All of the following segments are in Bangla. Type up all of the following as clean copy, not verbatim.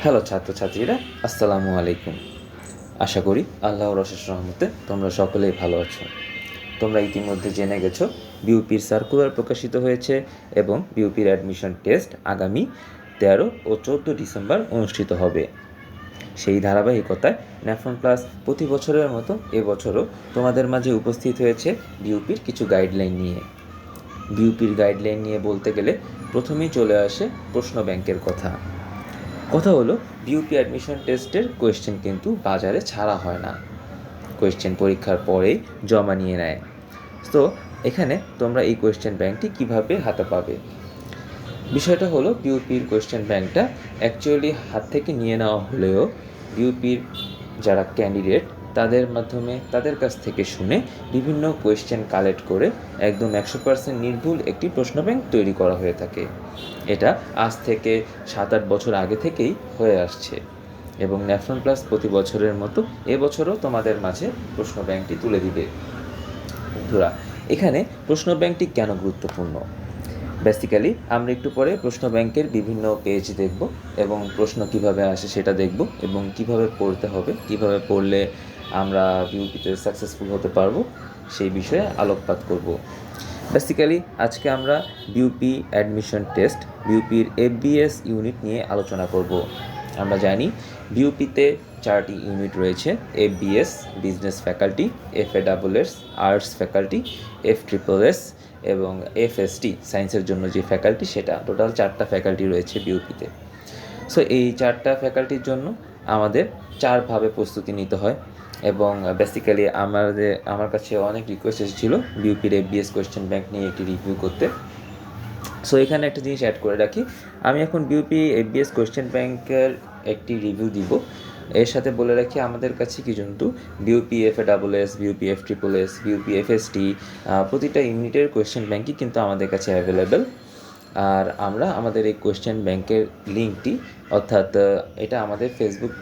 হ্যালো ছাত্রছাত্রীরা, আসসালামু আলাইকুম। আশা করি আল্লাহর অশেষ রহমতে তোমরা সকলেই ভালো আছো। তোমরা ইতিমধ্যে জেনে গেছো বিউপির সার্কুলার প্রকাশিত হয়েছে এবং বিউপির অ্যাডমিশন টেস্ট আগামী 13 ও 14 ডিসেম্বর অনুষ্ঠিত হবে। সেই ধারাবাহিকতায় ন্যাফন প্লাস প্রতি বছরের মতো এবছরও তোমাদের মাঝে উপস্থিত হয়েছে বিউপির কিছু গাইডলাইন নিয়ে। বিউপির গাইডলাইন নিয়ে বলতে গেলে প্রথমেই চলে আসে প্রশ্ন ব্যাংকের কথা হলো বিউপি অ্যাডমিশন টেস্টের কোয়েশ্চেন কিন্তু বাজারে ছাড়া হয় না, কোয়েশ্চেন পরীক্ষার পরেই জমা নিয়ে নেয়। তো এখানে তোমরা এই কোয়েশ্চেন ব্যাংকটি কিভাবে হাতে পাবে? বিষয়টা হলো বিউপির কোয়েশ্চেন ব্যাংকটা অ্যাকচুয়ালি হাত থেকে নিয়ে নেওয়া হলেও বিউপির যারা ক্যান্ডিডেট তাদের কাছ থেকে শুনে বিভিন্ন কোয়েশ্চেন কালেক্ট করে একদম 100% নির্ভুল একটি প্রশ্ন ব্যাংক তৈরি করা হয়ে থাকে। এটা আজ থেকে 7-8 বছর আগে থেকেই হয়ে আসছে এবং ন্যাফন প্লাস প্রতি বছরের মতো এবছরও তোমাদের মাঝে প্রশ্ন ব্যাংকটি তুলে দিবে। বন্ধুরা, এখানে প্রশ্ন ব্যাংকটি কেন গুরুত্বপূর্ণ? বেসিক্যালি আমরা একটু পরে প্রশ্ন ব্যাংকের বিভিন্ন পেজ দেখব এবং প্রশ্ন কিভাবে আসে সেটা দেখব এবং কিভাবে পড়তে হবে, কিভাবে পড়লে আমরা বিউপিতে সাকসেসফুল হতে পারবো সেই বিষয়ে আলোকপাত করব। বেসিক্যালি আজকে আমরা BUP admission test বিউপির FBS unit নিয়ে আলোচনা করব। আমরা জানি বিউপিতে 4টি ইউনিট রয়েছে: FBS business faculty, এফএডাবলএস arts faculty, এফট্রিপলএস এবং এফএসটি সায়েন্সের জন্য যে ফ্যাকাল্টি, সেটা টোটাল 4টা ফ্যাকাল্টি রয়েছে বিউপিতে। সো এই 4টা ফ্যাকাল্টির জন্য আমাদের 4ভাবে প্রস্তুতি নিতে হয় এবং বেসিক্যালি আমার কাছে অনেক রিকোয়েস্ট এসেছিল বিউপির এফবিএস কোয়েশ্চেন ব্যাংক নিয়ে একটি রিভিউ করতে। সো এখানে একটা জিনিস অ্যাড করে রাখি, আমি এখন বিউপি এফবিএস কোয়েশ্চেন ব্যাংকের একটি রিভিউ দিব। এর সাথে বলে রাখি আমাদের কাছে কিন্তু বিউপি এফএডাবলএস, বিউপি এফট্রিপলএস, বিউপি এফএসটি প্রতিটা ইউনিটের কোয়েশ্চেন ব্যাংকই কিন্তু আমাদের কাছে অ্যাভেলেবেল। আর আমরা আমাদের এই কোয়েশ্চেন ব্যাংকের লিঙ্কটি, অর্থাৎ এটা আমাদের ফেসবুক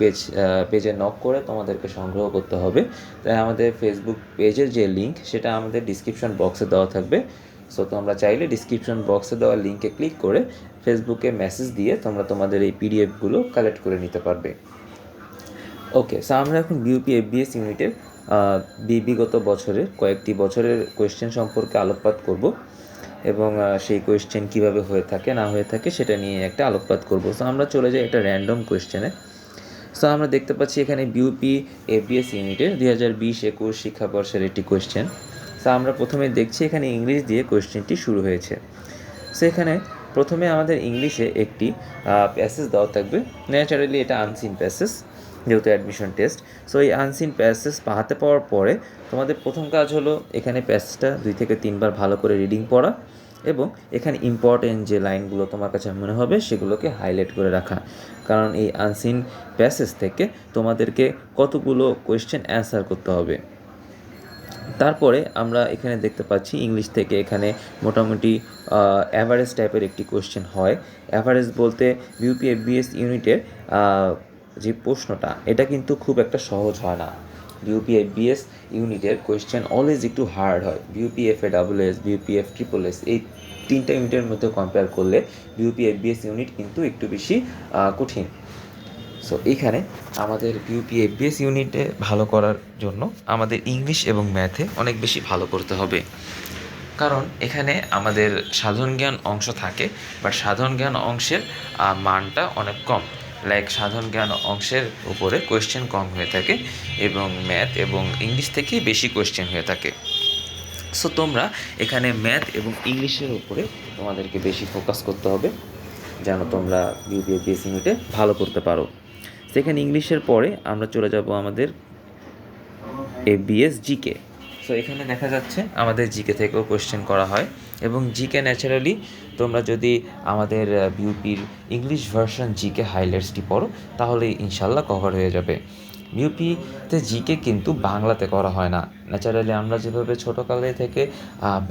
পেজে নক করে তোমাদেরকে সংগ্রহ করতে হবে। তাই আমাদের ফেসবুক পেজের যে লিঙ্ক সেটা আমাদের ডিসক্রিপশন বক্সে দেওয়া থাকবে। সো তোমরা চাইলে ডিসক্রিপশন বক্সে দেওয়া লিঙ্কে ক্লিক করে ফেসবুকে মেসেজ দিয়ে তোমরা তোমাদের এই পিডিএফগুলো কালেক্ট করে নিতে পারবে। ওকে, সো আমরা এখন বিউপি এফবিএস ইউনিটের বিগত বছরের কয়েকটি বছরের কোয়েশ্চেন সম্পর্কে আলোকপাত করব এবং সেই কোয়েশ্চেন কীভাবে হয়ে থাকে না হয়ে থাকে সেটা নিয়ে একটা আলোকপাত করব। সো আমরা চলে যাই একটা র্যান্ডম কোয়েশ্চেনে। সো আমরা দেখতে পাচ্ছি এখানে বিউপি এফবিএস ইউনিটের 2020-21 শিক্ষাবর্ষের একটি কোয়েশ্চেন। সো আমরা প্রথমে দেখছি এখানে ইংলিশ দিয়ে কোয়েশ্চেনটি শুরু হয়েছে। সো এখানে প্রথমে আমাদের ইংলিশে একটি প্যাসেজ দেওয়া থাকবে। ন্যাচারালি এটা আনসিন প্যাসেজ, যেহেতু অ্যাডমিশন টেস্ট। সো এই আনসিন প্যাসেজ হাতে পাওয়ার পরে তোমাদের প্রথম কাজ হলো এখানে প্যাসেজটা 2 থেকে 3 বার ভালো করে রিডিং পড়া এবং এখানে ইম্পর্টেন্ট যে লাইনগুলো তোমার কাছে মনে হবে সেগুলোকে হাইলাইট করে রাখা। কারণ এই আনসিন প্যাসেজ থেকে তোমাদেরকে কতগুলো কোয়েশ্চেন অ্যান্সার করতে হবে। তারপরে আমরা এখানে দেখতে পাচ্ছি ইংলিশ থেকে এখানে মোটামুটি অ্যাভারেজ টাইপের একটি কোয়েশ্চেন হয়। অ্যাভারেজ বলতে বিউপি এফবিএস ইউনিটের যে প্রশ্নটা এটা কিন্তু খুব একটা সহজ হয় না। বিউপি এফবিএস ইউনিটের কোয়েশ্চেন অলওয়েজ একটু হার্ড হয়। বিউপি এফএডাবলএস, বিউপি এফট্রিপলএস এই 3টা ইউনিটের মধ্যে কম্পেয়ার করলে বিউপি এফবিএস ইউনিট কিন্তু একটু বেশি কঠিন। সো এইখানে আমাদের বিউপি এফবিএস ইউনিটে ভালো করার জন্য আমাদের ইংলিশ এবং ম্যাথে অনেক বেশি ভালো করতে হবে, কারণ এখানে আমাদের সাধারণ জ্ঞান অংশ থাকে, বাট সাধারণ জ্ঞান অংশের মানটা অনেক কম। সাধারণ জ্ঞান অংশের উপরে কোয়েশ্চেন কম হয়ে থাকে এবং ম্যাথ এবং ইংলিশ থেকেই বেশি কোয়েশ্চেন হয়ে থাকে। সো তোমরা এখানে ম্যাথ এবং ইংলিশের উপরে তোমাদেরকে বেশি ফোকাস করতে হবে যেন তোমরা বিউপি এফবিএস ইউনিটে ভালো করতে পারো। সেখানে ইংলিশের পরে আমরা চলে যাব আমাদের এফবিএস জিকে। সো এখানে দেখা যাচ্ছে আমাদের জিকে থেকেও কোয়েশ্চেন করা হয় এবং জিকে ন্যাচারালি তোমরা যদি আমাদের বিউপির ইংলিশ ভার্সন জিকে হাইলাইটসটি পড়ো তাহলে ইনশাল্লাহ কভার হয়ে যাবে। বিউপিতে জিকে কিন্তু বাংলাতে করা হয় না। ন্যাচারালি আমরা যেভাবে ছোটোকালে থেকে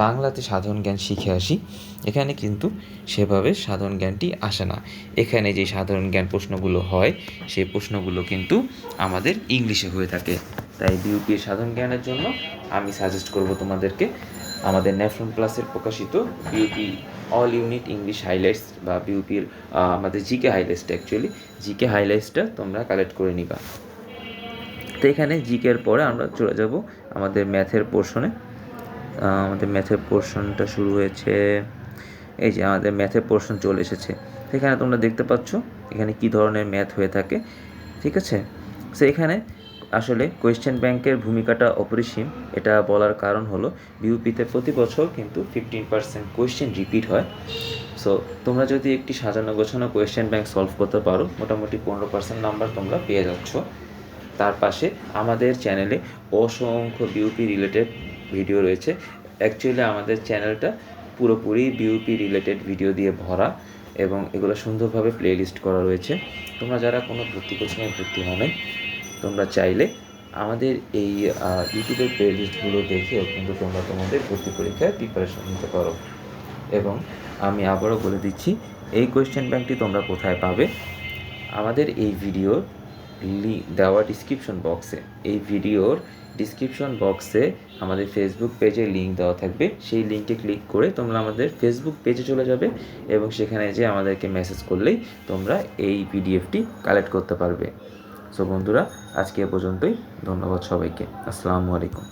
বাংলাতে সাধারণ জ্ঞান শিখে আসি, এখানে কিন্তু সেভাবে সাধারণ জ্ঞানটি আসে না। এখানে যে সাধারণ জ্ঞান প্রশ্নগুলো হয় সেই প্রশ্নগুলো কিন্তু আমাদের ইংলিশে হয়ে থাকে। তাই বিউপির সাধারণ জ্ঞানের জন্য আমি সাজেস্ট করব তোমাদেরকে আমাদের ন্যাফরন প্লাসের প্রকাশিত BUP all unit English highlights বা বিউপির আমাদের জিকে হাইলাইটসটা অ্যাকচুয়ালি জিকে হাইলাইটসটা তোমরা কালেক্ট করে নিবা। তো এখানে জিকের পরে আমরা চলে যাব আমাদের ম্যাথের পোর্শনে। আমাদের ম্যাথের পোর্শনটা শুরু হয়েছে, এই যে আমাদের ম্যাথের পোর্শন চলে এসেছে। এখানে তোমরা দেখতে পাচ্ছ এখানে কি ধরনের ম্যাথ হয়ে থাকে, ঠিক আছে। সো এখানে আসলে কোয়েশ্চেন ব্যাংকের ভূমিকাটা অপরিসীম। এটা বলার কারণ হলো বিউপিতে প্রতি বছর কিন্তু 15% কোয়েশ্চেন রিপিট হয়। সো তোমরা যদি একটি সাজানো গোছানো কোয়েশ্চেন ব্যাংক সলভ করতে পারো, মোটামুটি 15% নাম্বার তোমরা পেয়ে যাচ্ছ। তার পাশে আমাদের চ্যানেলে অসংখ্য বিউপি রিলেটেড ভিডিও রয়েছে। অ্যাকচুয়ালি আমাদের চ্যানেলটা পুরোপুরি বিউপি রিলেটেড ভিডিও দিয়ে ভরা এবং এগুলো সুন্দরভাবে প্লেলিস্ট করা রয়েছে। তোমরা যারা কোনো ভর্তি কোচিংয়ে ভর্তি হবে, তোমরা চাইলে আমাদের এই ইউটিউবের প্লেলিস্টগুলো দেখেও কিন্তু তোমরা তোমাদের ভর্তি পরীক্ষায় প্রিপারেশন নিতে পারো। এবং আমি আবারও বলে দিচ্ছি, এই কোয়েশ্চেন ব্যাংকটি তোমরা কোথায় পাবে। আমাদের এই ভিডিওর দেওয়া ডিসক্রিপশন বক্সে, এই ভিডিওর ডিসক্রিপশন বক্সে আমাদের ফেসবুক পেজে লিঙ্ক দেওয়া থাকবে। সেই লিঙ্কে ক্লিক করে তোমরা আমাদের ফেসবুক পেজে চলে যাবে এবং সেখানে যে আমাদেরকে মেসেজ করলেই তোমরা এই পিডিএফটি কালেক্ট করতে পারবে। সো বন্ধুরা, আজকে এ পর্যন্তই। ধন্যবাদ সবাইকে। আসসালামু আলাইকুম।